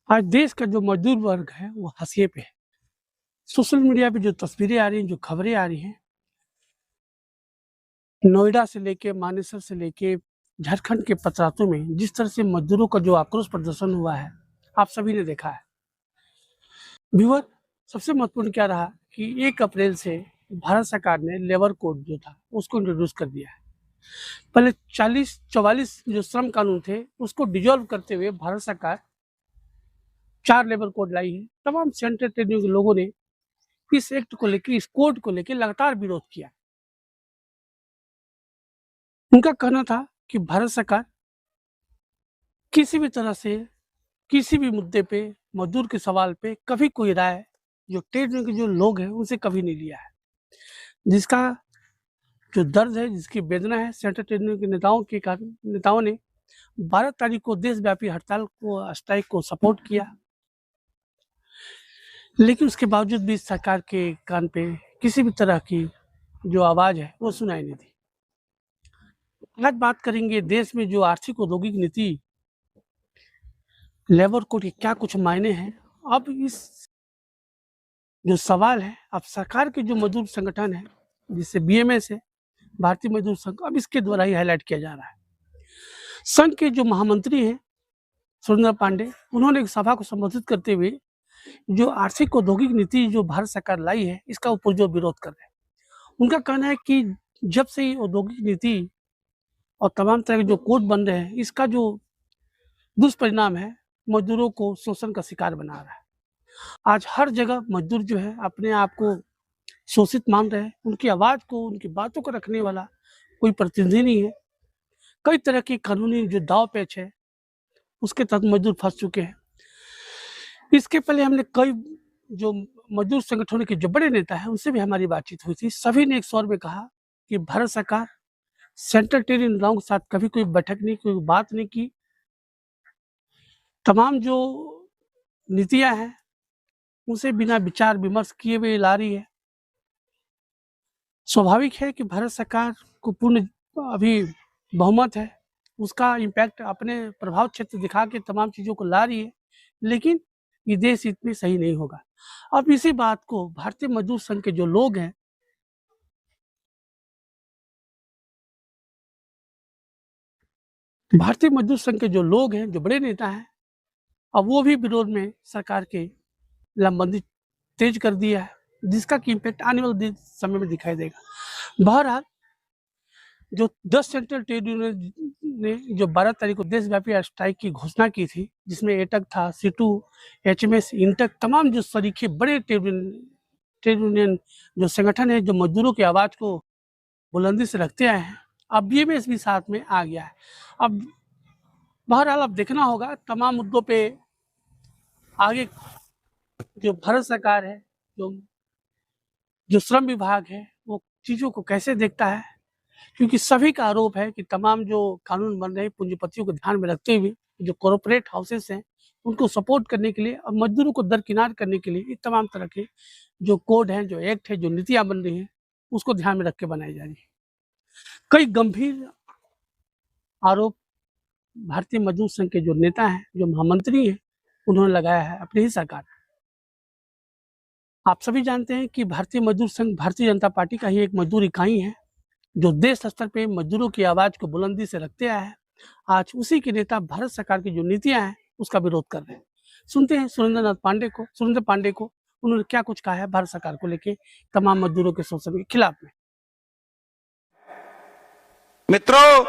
आज देश का जो मजदूर वर्ग है वो हाशिए पे है। सोशल मीडिया पे जो तस्वीरें आ रही हैं, जो खबरें आ रही हैं, नोएडा से लेके मानेसर से लेके झारखंड के पतरातू में जिस तरह से मजदूरों का जो आक्रोश प्रदर्शन हुआ है, आप सभी ने देखा है। व्यूअर, सबसे महत्वपूर्ण क्या रहा कि 1 अप्रैल से भारत सरकार ने लेबर कोड जो था उसको इंट्रोड्यूस कर दिया है। पहले 44 जो श्रम कानून थे उसको डिसॉल्व करते हुए भारत सरकार 4 लेबर कोड लाई है। तमाम सेंट्रल ट्रेड यूनियन के लोगों ने इस एक्ट को लेकर, इस कोड को लेकर लगातार विरोध किया। उनका कहना था कि भारत सरकार किसी भी तरह से, किसी भी मुद्दे पे, मजदूर के सवाल पे कभी कोई राय जो ट्रेड यूनियन के जो लोग हैं उनसे कभी नहीं लिया है। जिसका जो दर्द है, जिसकी वेदना है, सेंट्रल ट्रेड यूनियन के नेताओं ने 12 तारीख को देशव्यापी हड़ताल को, स्ट्राइक को सपोर्ट किया, लेकिन उसके बावजूद भी सरकार के कान पे किसी भी तरह की जो आवाज़ है वो सुनाई नहीं दी। आज बात करेंगे देश में जो आर्थिक औद्योगिक नीति, लेबर कोड के क्या कुछ मायने हैं। अब इस जो सवाल है, अब सरकार के जो मजदूर संगठन है, जिससे बीएमएस है, भारतीय मजदूर संघ, अब इसके द्वारा ही हाईलाइट किया जा रहा है। संघ के जो महामंत्री हैं सुरेंद्र पांडे, उन्होंने एक सभा को संबोधित करते हुए जो आर्थिक औद्योगिक नीति जो भारत सरकार लाई है इसका पुरजोर विरोध कर रहे हैं। उनका कहना है कि जब से ये औद्योगिक नीति और तमाम तरह के जो कोड बन रहे हैं, इसका जो दुष्परिणाम है मजदूरों को शोषण का शिकार बना रहा है। आज हर जगह मजदूर जो है अपने आप को शोषित मान रहे हैं। उनकी आवाज़ को, उनकी बातों को रखने वाला कोई प्रतिनिधि नहीं है। कई तरह की कानूनी जो दाव पेच है उसके तहत मजदूर फंस चुके हैं। इसके पहले हमने कई जो मजदूर संगठनों के जो बड़े नेता हैं उनसे भी हमारी बातचीत हुई थी। सभी ने एक स्वर में कहा कि भारत सरकार सेंट्रल ट्रेड यूनियनों के साथ कभी कोई बैठक नहीं, कोई बात नहीं की। तमाम जो नीतियां हैं उनसे बिना विचार विमर्श किए हुए ला रही है। स्वाभाविक है कि भारत सरकार को पूर्ण अभी बहुमत है, उसका इम्पैक्ट अपने प्रभाव क्षेत्र दिखा के तमाम चीज़ों को ला रही है, लेकिन ये देश इतनी सही नहीं होगा। अब इसी बात को भारतीय मजदूर संघ के जो लोग हैं, भारतीय मजदूर संघ के जो लोग हैं, जो बड़े नेता हैं, अब वो भी विरोध में सरकार के लामबंदी तेज कर दिया है, जिसका कि इम्पैक्ट आने वाले समय में दिखाई देगा। बहरहाल, जो 10 सेंट्रल ट्रेड यूनियन ने जो 12 तारीख को देशव्यापी स्ट्राइक की घोषणा की थी, जिसमें एटक था, सीटू, एचएमएस, इंटक, तमाम जो सरीखे बड़े ट्रेड यूनियन जो संगठन है, जो मजदूरों की आवाज़ को बुलंदी से रखते आए हैं, अब बीएमएस भी साथ में आ गया है। अब बहरहाल अब देखना होगा तमाम मुद्दों पे आगे जो भारत सरकार है, जो श्रम विभाग है, वो चीज़ों को कैसे देखता है, क्योंकि सभी का आरोप है कि तमाम जो कानून बन रहे हैं पूंजीपतियों को ध्यान में रखते हुए, जो कॉर्पोरेट हाउसेस हैं उनको सपोर्ट करने के लिए और मजदूरों को दरकिनार करने के लिए ये तमाम तरह के जो कोड हैं, जो एक्ट है, जो नीतियाँ बन रही हैं, उसको ध्यान में रख के बनाई जा रही है। कई गंभीर आरोप भारतीय मजदूर संघ के जो नेता हैं, जो महामंत्री हैं, उन्होंने लगाया है अपनी ही सरकार। आप सभी जानते हैं कि भारतीय मजदूर संघ भारतीय जनता पार्टी का ही एक मजदूर इकाई है, जो देश स्तर पे मजदूरों की आवाज़ को बुलंदी से रखते आया है। आज उसी के नेता भारत सरकार की जो नीतियां हैं उसका विरोध कर रहे हैं। सुनते हैं सुरेंद्र पांडे को उन्होंने क्या कुछ कहा है भारत सरकार को लेके तमाम मजदूरों के शोषण के खिलाफ में। मित्रों,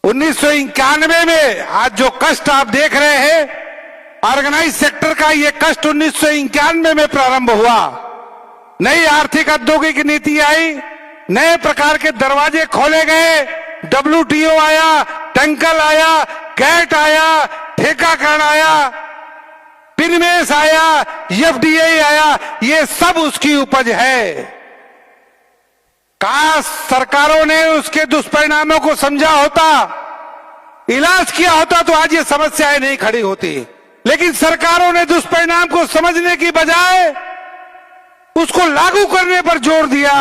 1991 में आज जो कष्ट आप देख रहे हैं, ऑर्गेनाइज सेक्टर का ये कष्ट 1991 में प्रारंभ हुआ। नई आर्थिक औद्योगिक नीति आई, नए प्रकार के दरवाजे खोले गए, WTO आया, टंकल आया, गैट आया, ठेकाकरण आया, पिनमेस आया, FDI आया, ये सब उसकी उपज है। काश सरकारों ने उसके दुष्परिणामों को समझा होता, इलाज किया होता तो आज ये समस्याएं नहीं खड़ी होती। लेकिन सरकारों ने दुष्परिणाम को समझने की बजाय उसको लागू करने पर जोर दिया,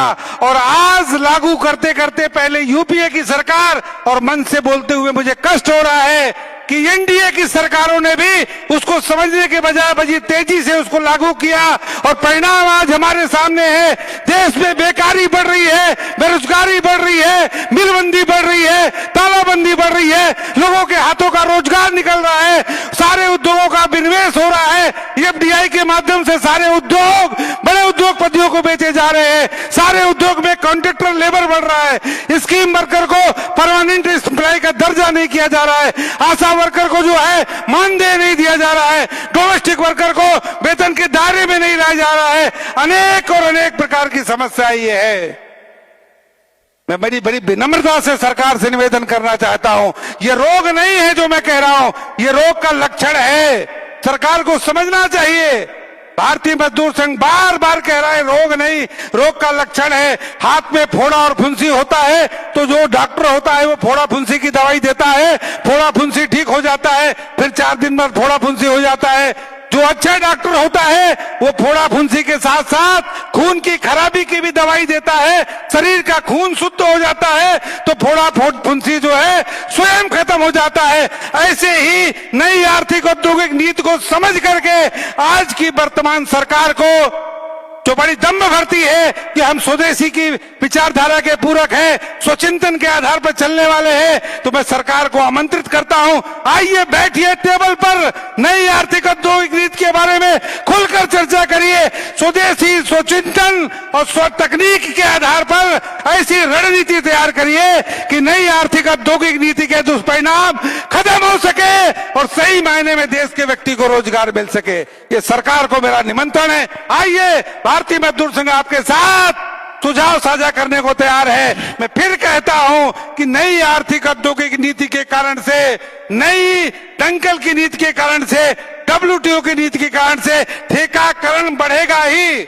और आज लागू करते करते पहले यूपीए की सरकार, और मन से बोलते हुए मुझे कष्ट हो रहा है कि एनडीए की सरकारों ने भी उसको समझने के बजाय बड़ी तेजी से उसको लागू किया और परिणाम आज हमारे सामने है। देश में बेकारी बढ़ रही है, बेरोजगारी बढ़ रही है, मिलबंदी बढ़ रही है, तालाबंदी बढ़ रही है, लोगों के हाथों का रोजगार निकल रहा है, सारे उद्योगों का विनिवेश हो रहा है। एफडीआई के माध्यम से सारे उद्योग बड़े उद्योगपतियों को बेचे जा रहे हैं, सारे उद्योग में कॉन्ट्रैक्टर लेबर बढ़ रहा है, स्कीम वर्कर को परमानेंट एम्प्लॉय का दर्जा नहीं किया जा रहा है, आशा वर्कर को जो है मानदेय नहीं दिया जा रहा है, डोमेस्टिक वर्कर को वेतन के दायरे में नहीं लाया जा रहा है। अनेक और अनेक प्रकार की समस्या ये है। मैं बड़ी बड़ी विनम्रता से सरकार से निवेदन करना चाहता हूं, ये रोग नहीं है जो मैं कह रहा हूं, ये रोग का लक्षण है। सरकार को समझना चाहिए। भारतीय मजदूर संघ बार बार कह रहा है रोग नहीं, रोग का लक्षण है। हाथ में फोड़ा और फुंसी होता है तो जो डॉक्टर होता है वो फोड़ा फुंसी की दवाई देता है, फोड़ा फुंसी ठीक हो जाता है, फिर 4 दिन बाद फोड़ा फुंसी हो जाता है। जो अच्छा डॉक्टर होता है वो फोड़ा फुंसी के साथ साथ खून की खराबी की भी दवाई देता है, शरीर का खून शुद्ध हो जाता है तो फोड़ा फुंसी जो है स्वयं खत्म हो जाता है। ऐसे ही नई आर्थिक औद्योगिक नीति को समझ करके आज की वर्तमान सरकार को जो बड़ी दम्भ भरती है कि हम स्वदेशी की विचारधारा के पूरक है, स्वचिंतन के आधार पर चलने वाले हैं, तो मैं सरकार को आमंत्रित करता हूं, आइए बैठिए टेबल पर, नई आर्थिक औद्योगिक नीति के बारे में खुलकर चर्चा करिए। स्वदेशी स्वचिंतन और स्व तकनीक के आधार पर ऐसी रणनीति तैयार करिए कि नई आर्थिक औद्योगिक नीति के दुष्परिणाम खत्म हो सके और सही मायने में देश के व्यक्ति को रोजगार मिल सके। ये सरकार को मेरा निमंत्रण है। आइए, भारतीय मजदूर संघ आपके साथ सुझाव साझा करने को तैयार है। मैं फिर कहता हूं कि नई आर्थिक औद्योगिक नीति के कारण से, नई दंगल की नीति के कारण से, WTO की नीति के कारण से ठेकाकरण बढ़ेगा ही।